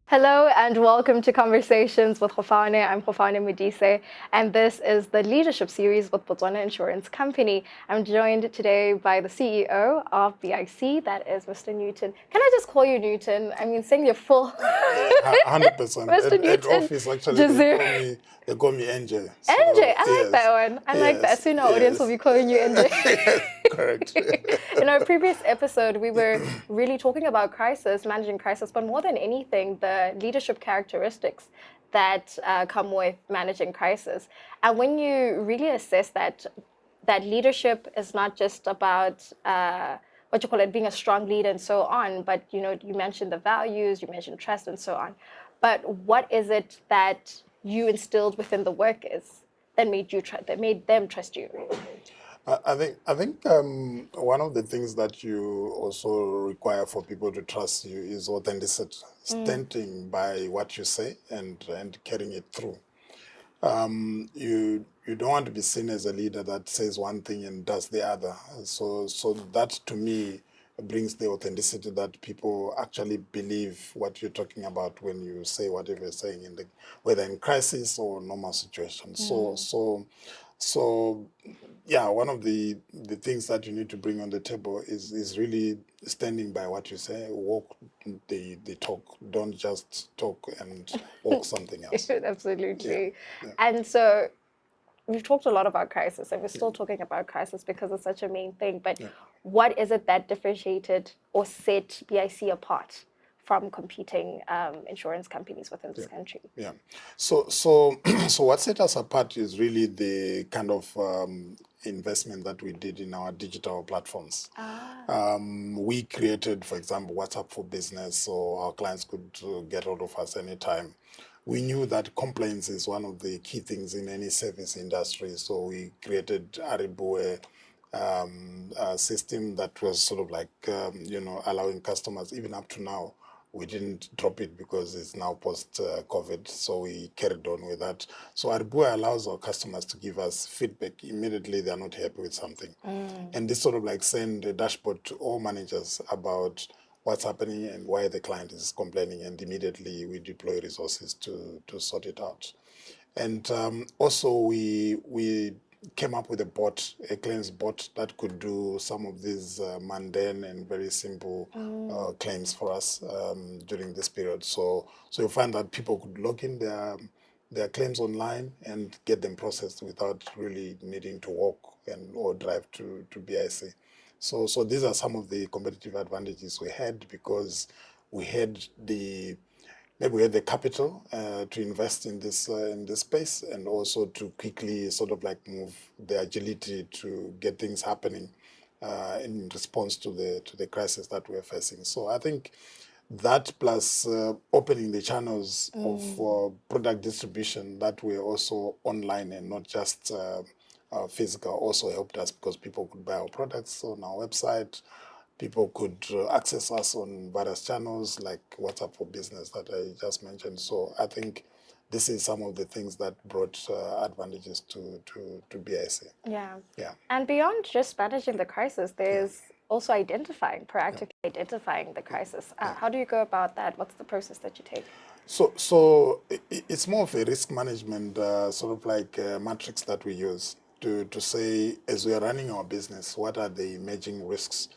Hello and welcome to Conversations with Khofane. I'm Khofane Modise, and this is the leadership series with Botswana Insurance Company. I'm joined today by the CEO of BIC, that is Mr. Newton. Can I just call you Newton? I mean, saying your full 100%. Mr. At Newton. office, actually, Jazire. they call me NJ. NJ, I like Yes, that one. I like that. yes, Soon our audience will be calling you NJ. yes, correct. In our previous episode, we were really talking about crisis, managing crisis, but more than anything, the leadership characteristics that come with managing crisis. And when you really assess that leadership is not just about what you call it, being a strong leader and so on, but you mentioned the values, you mentioned trust and so on. But what is it that you instilled within the workers that made them trust you? I think one of the things that you also require for people to trust you is authenticity, standing by what you say and carrying it through. You don't want to be seen as a leader that says one thing and does the other. So that to me brings the authenticity that people actually believe what you're talking about when you say whatever you're saying whether in crisis or normal situations. So yeah, one of the things that you need to bring on the table is really standing by what you say, walk the talk, don't just talk and walk something else. Absolutely. Yeah. And so we've talked a lot about crisis, and we're still talking about crisis because it's such a main thing. But what is it that differentiated or set BIC apart from competing insurance companies within this country? Yeah. So what set us apart is really the kind of investment that we did in our digital platforms. We created, for example, WhatsApp for Business, so our clients could get hold of us anytime. We knew that complaints is one of the key things in any service industry, so we created Aribu, a system that was sort of like, allowing customers, even up to now, we didn't drop it because it's now post-COVID, so we carried on with that. So Aribu allows our customers to give us feedback immediately they're not happy with something. And this sort of like send a dashboard to all managers about what's happening and why the client is complaining, and immediately we deploy resources to sort it out. And also we came up with a claims bot that could do some of these mundane and very simple claims for us during this period. So you find that people could log in their claims online and get them processed without really needing to walk or drive to BIC. So these are some of the competitive advantages we had, because we had the capital to invest in this space, and also to quickly sort of like move the agility to get things happening in response to the crisis that we're facing. So I think that, plus opening the channels of product distribution that were also online and not just physical, also helped us, because people could buy our products on our website. People could access us on various channels like WhatsApp for Business that I just mentioned. So I think this is some of the things that brought advantages to BIC. Yeah. Yeah. And beyond just managing the crisis, there's also proactively identifying the crisis. How do you go about that? What's the process that you take? So it's more of a risk management sort of like matrix that we use to say, as we are running our business, what are the emerging risks,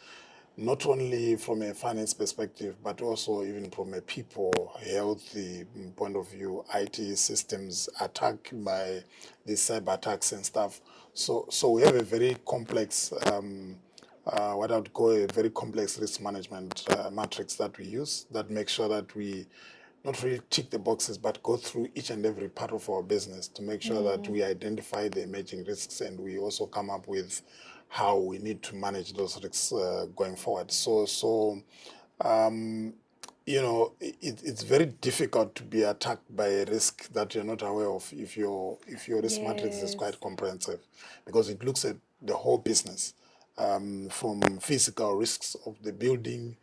not only from a finance perspective, but also even from a people healthy point of view, IT systems attacked by these cyber attacks and stuff. So we have a very complex, what I would call a very complex risk management matrix that we use, that makes sure that we not really tick the boxes, but go through each and every part of our business to make sure that we identify the emerging risks, and we also come up with how we need to manage those risks going forward. It's very difficult to be attacked by a risk that you're not aware of if your risk matrix is quite comprehensive, because it looks at the whole business, from physical risks of the building,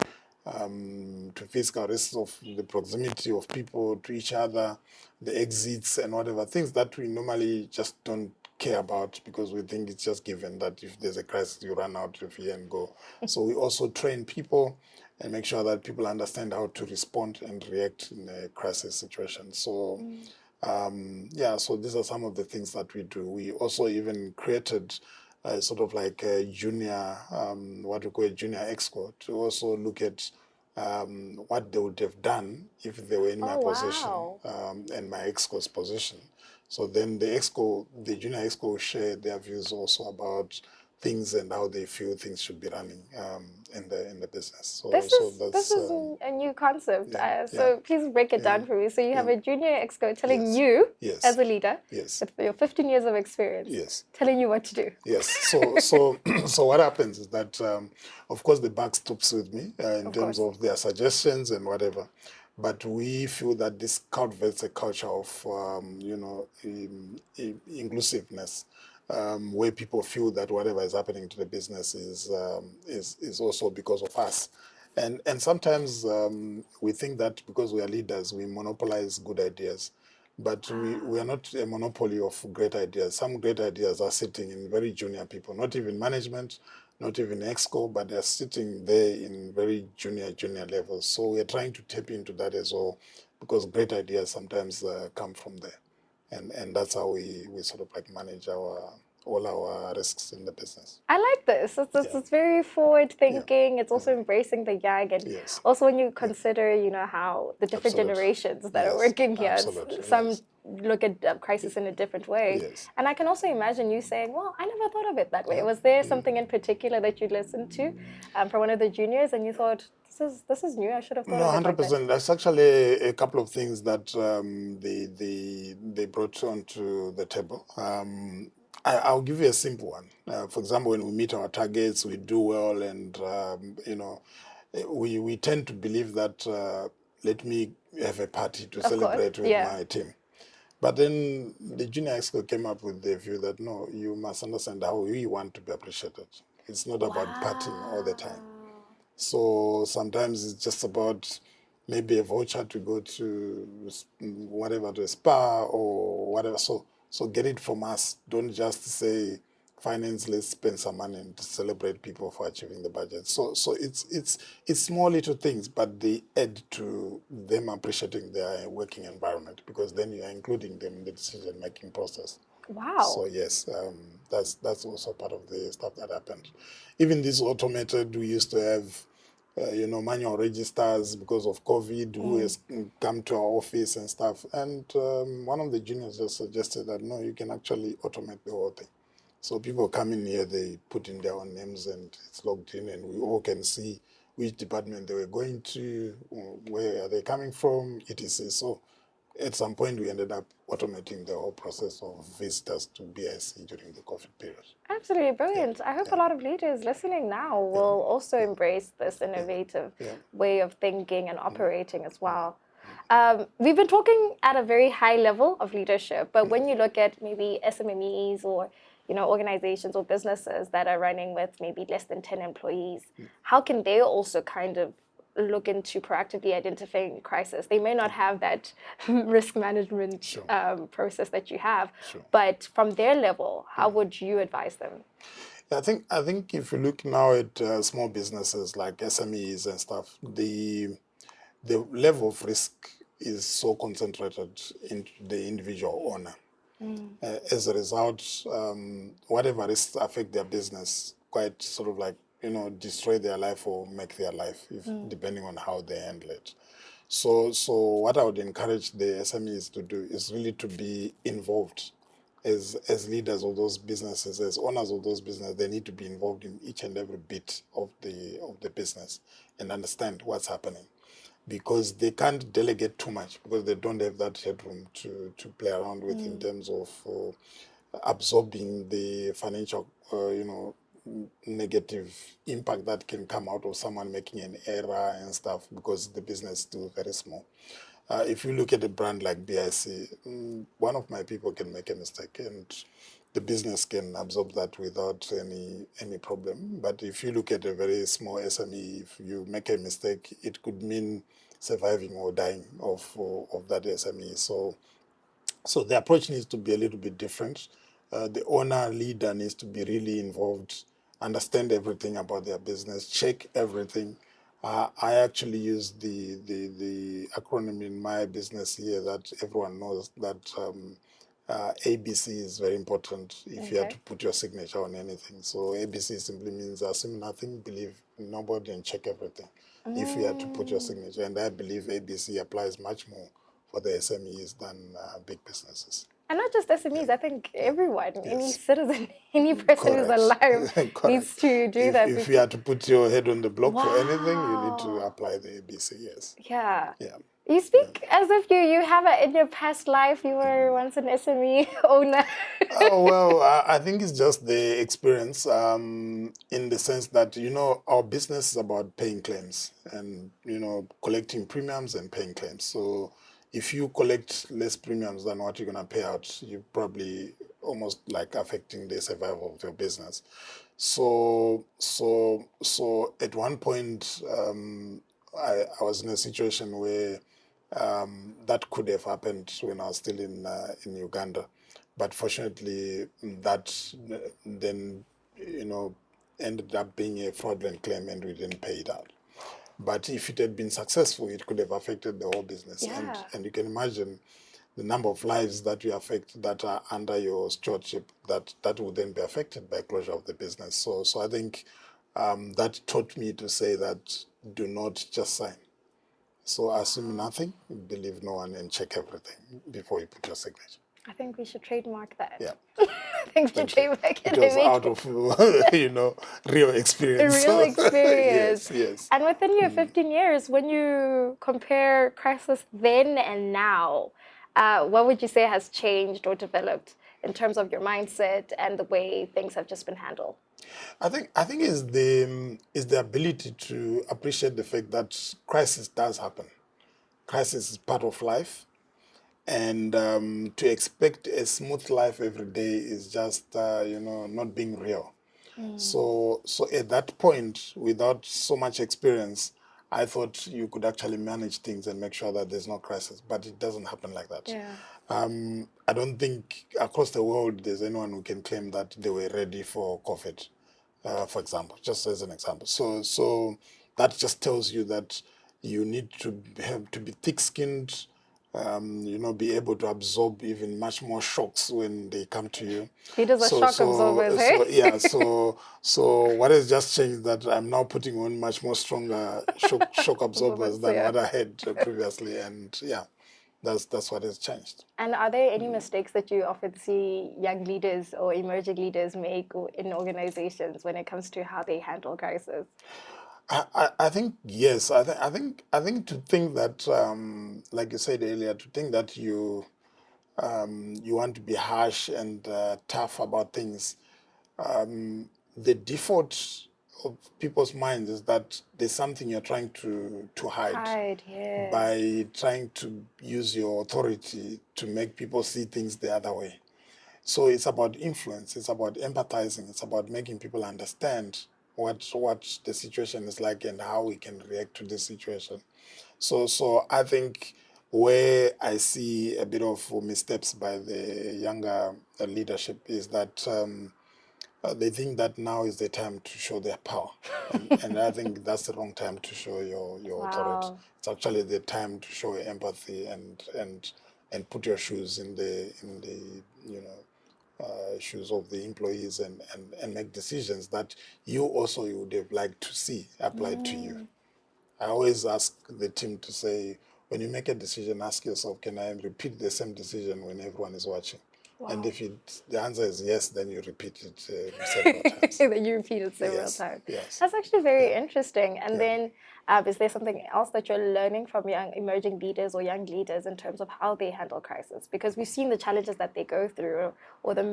to physical risks of the proximity of people to each other, the exits and whatever, things that we normally just don't care about, because we think it's just given that if there's a crisis, you run out of here and go. So we also train people and make sure that people understand how to respond and react in a crisis situation. So, so these are some of the things that we do. We also even created sort of like a junior, what we call a junior exco, to also look at what they would have done if they were in my position and my exco's position. So then the junior exco will share their views also about things and how they feel things should be running in the business. So this is a new concept. Please break it down for me. So you have a junior exco telling you as a leader, with your 15 years of experience, telling you what to do. Yes. So what happens is that, of course, the buck stops with me in terms of their suggestions and whatever. But we feel that this cultivates a culture of, inclusiveness, where people feel that whatever is happening to the business is also because of us. And sometimes we think that because we are leaders, we monopolize good ideas. But we are not a monopoly of great ideas. Some great ideas are sitting in very junior people, not even management, not even exco, but they're sitting there in very junior levels. So we're trying to tap into that as well, because great ideas sometimes come from there. And that's how we sort of like manage all our risks in the business. I like this. It's very forward thinking. It's also embracing the young, and also when you consider, how the different generations that are working here, some look at crisis in a different way. And I can also imagine you saying, well, I never thought of it that way. Was there something in particular that you listened to from one of the juniors and you thought, this is new, I should have thought of it like that? 100%. That's actually a couple of things that they brought onto the table. I'll give you a simple one. For example, when we meet our targets, we do well, and we tend to believe that let me have a party to celebrate with my team. But then the junior exco came up with the view that no, you must understand how we want to be appreciated. It's not about partying all the time. So sometimes it's just about maybe a voucher to go to whatever, to a spa or whatever. So get it from us. Don't just say, finance, let's spend some money and celebrate people for achieving the budget. So it's small little things, but they add to them appreciating their working environment, because then you are including them in the decision-making process. Wow. So yes, that's also part of the stuff that happened. Even this automated, we used to have manual registers because of COVID, who has come to our office and stuff. And one of the juniors just suggested that, no, you can actually automate the whole thing. So people come in here, they put in their own names and it's logged in, and we all can see which department they were going to, where are they coming from, etc. So at some point, we ended up automating the whole process of visitors to BIC during the COVID period. Absolutely brilliant. I hope a lot of leaders listening now will also embrace this innovative way of thinking and operating as well. We've been talking at a very high level of leadership, but when you look at maybe SMEs or organizations or businesses that are running with maybe less than 10 employees, how can they also kind of look into proactively identifying crisis? They may not have that risk management process that you have, but from their level, how would you advise them? I think if you look now at small businesses like SMEs and stuff, the level of risk is so concentrated in the individual owner. As a result, whatever risks affect their business quite sort of like, destroy their life or make their life, depending on how they handle it. So what I would encourage the SMEs to do is really to be involved as leaders of those businesses, as owners of those businesses. They need to be involved in each and every bit of the business and understand what's happening, because they can't delegate too much, because they don't have that headroom to play around with in terms of absorbing the financial, negative impact that can come out of someone making an error and stuff, because the business is still very small. If you look at a brand like BIC, one of my people can make a mistake and the business can absorb that without any problem. But if you look at a very small SME, if you make a mistake, it could mean surviving or dying of that SME. So the approach needs to be a little bit different. the owner leader needs to be really involved, understand everything about their business, check everything. I actually use the acronym in my business here that everyone knows that ABC is very important if you have Okay. to put your signature on anything. So ABC simply means assume nothing, believe nobody, and check everything. If you have to put your signature, and I believe ABC applies much more for the SMEs than big businesses. And not just SMEs, I think everyone, any Yes. citizen, any person who's Correct. alive needs Correct. to do If that. if you had to put your head on the block for anything, you need to Wow. apply the ABC. Yes. Yeah. Yeah. You speak as if you have it in your past life. You were once an SME owner. Oh, well, I think it's just the experience in the sense that, our business is about paying claims and, collecting premiums and paying claims. So if you collect less premiums than what you're going to pay out, you're probably almost like affecting the survival of your business. So at one point, I was in a situation where that could have happened when I was still in Uganda, but fortunately, that then ended up being a fraudulent claim, and we didn't pay it out. But if it had been successful, it could have affected the whole business, Yeah. and you can imagine the number of lives that you affect that are under your stewardship, that would then be affected by closure of the business. So I think that taught me to say that do not just sign. So assume nothing, believe no one, and check everything before you put your signature. I think we should trademark that. Yeah, I think we should thank you. trademark it It was and make out it of real a experience. real experience. Yes, yes. And within your 15 years, when you compare crisis then and now, what would you say has changed or developed in terms of your mindset and the way things have just been handled? I think is the ability to appreciate the fact that crisis does happen. Crisis is part of life, and to expect a smooth life every day is just not being real. So at that point, without so much experience, I thought you could actually manage things and make sure that there's no crisis, but it doesn't happen like that. Yeah. I don't think across the world there's anyone who can claim that they were ready for COVID, for example, just as an example. So that just tells you that you need to have to be thick-skinned, be able to absorb even much more shocks when they come to you. Leaders are shock absorbers, So hey? yeah, so what has just changed that I'm now putting on much more stronger shock absorbers than Yeah. what I had previously, and yeah, that's what has changed. And are there any mistakes that you often see young leaders or emerging leaders make in organizations when it comes to how they handle crisis? I think yes. I think to think that, like you said earlier, to think that you want to be harsh and tough about things. The default of people's minds is that there's something you're trying to hide Hide, yes. by trying to use your authority to make people see things the other way. So it's about influence, it's about empathizing, it's about making people understand what the situation is like and how we can react to this situation. So I think where I see a bit of missteps by the younger leadership is that they think that now is the time to show their power, and I think that's the wrong time to show your authority. Wow. It's actually the time to show empathy and put your shoes in the shoes of the employees and make decisions that you would have liked to see applied to you. I always ask the team to say, when you make a decision, ask yourself, can I repeat the same decision when everyone is watching? And if the answer is yes, then you repeat it several times. That you repeated several Yes, times. yes. That's actually very interesting. And then, is there something else that you're learning from young emerging leaders or young leaders in terms of how they handle crisis? Because we've seen the challenges that they go through, or the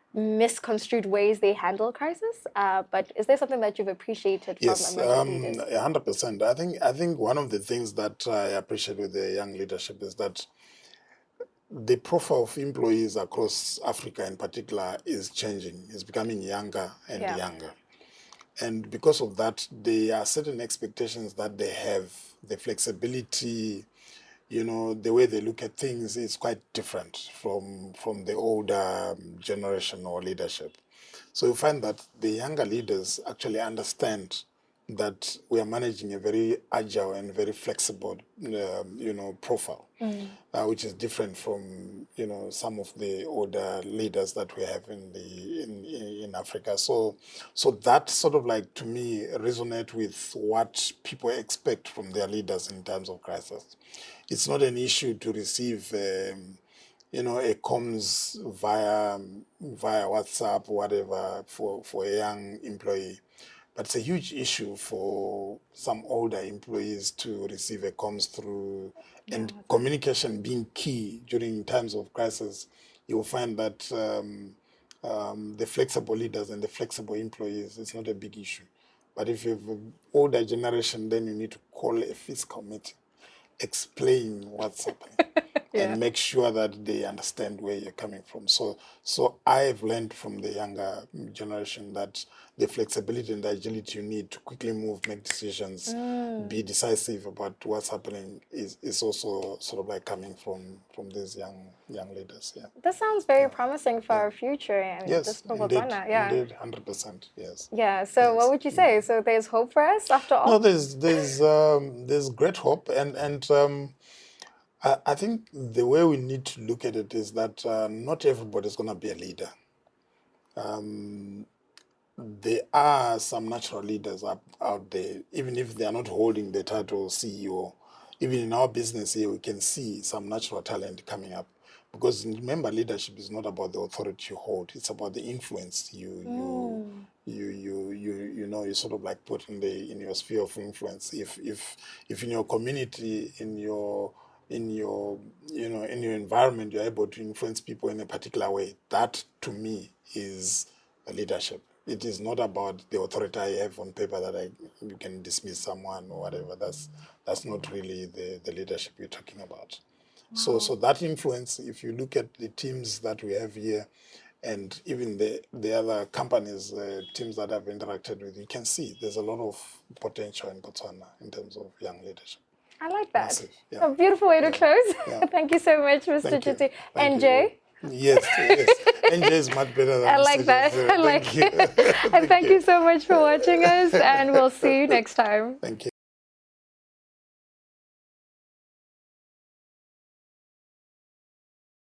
misconstrued ways they handle crisis. But is there something that you've appreciated from Yes, emerging leaders? 100%. I think one of the things that I appreciate with the young leadership is that the profile of employees across Africa in particular is changing. It's becoming younger and Yeah. younger. And because of that, there are certain expectations that they have, the flexibility, you know, the way they look at things is quite different from the older generation or leadership. So you find that the younger leaders actually understand that we are managing a very agile and very flexible, you know, profile, which is different from, you know, some of the older leaders that we have in Africa. So that sort of like, to me, resonate with what people expect from their leaders in terms of crisis. It's not an issue to receive you know, a comms via WhatsApp or whatever for a young employee. But it's a huge issue for some older employees to receive a comms through, and communication being key during times of crisis. You'll find that the flexible leaders and the flexible employees, it's not a big issue. But if you have an older generation, then you need to call a fiscal meeting, explain what's happening, and make sure that they understand where you're coming from. So I've learned from the younger generation that the flexibility and the agility you need to quickly move, make decisions, be decisive about what's happening is also sort of like coming from these young leaders. Yeah. This sounds very promising for our future and Yes, just for indeed, Botswana. Yeah. indeed, 100%. Yes. Yeah. So what would you say? So there's hope for us after all? No, there's great hope, and I think the way we need to look at it is that not everybody's going to be a leader. There are some natural leaders out there, even if they are not holding the title CEO. Even in our business here, we can see some natural talent coming up. Because remember, leadership is not about the authority you hold; it's about the influence you know, you sort of like put in your sphere of influence. If in your community, in your you know, in your environment, you're able to influence people in a particular way, that to me is a leadership. It is not about the authority I have on paper that you can dismiss someone or whatever. That's not really the leadership you're talking about. So that influence, if you look at the teams that we have here, and even the other companies, teams that I've interacted with, you can see there's a lot of potential in Botswana in terms of young leadership. I like that. Massive, yeah. A beautiful way to close. Yeah. Thank you so much, Mr. Jazire. And Jay? Yes. NJ is much better than I like Mr. that. Jazire. I like it. And thank you so much for watching us, and we'll see you next time. Thank you.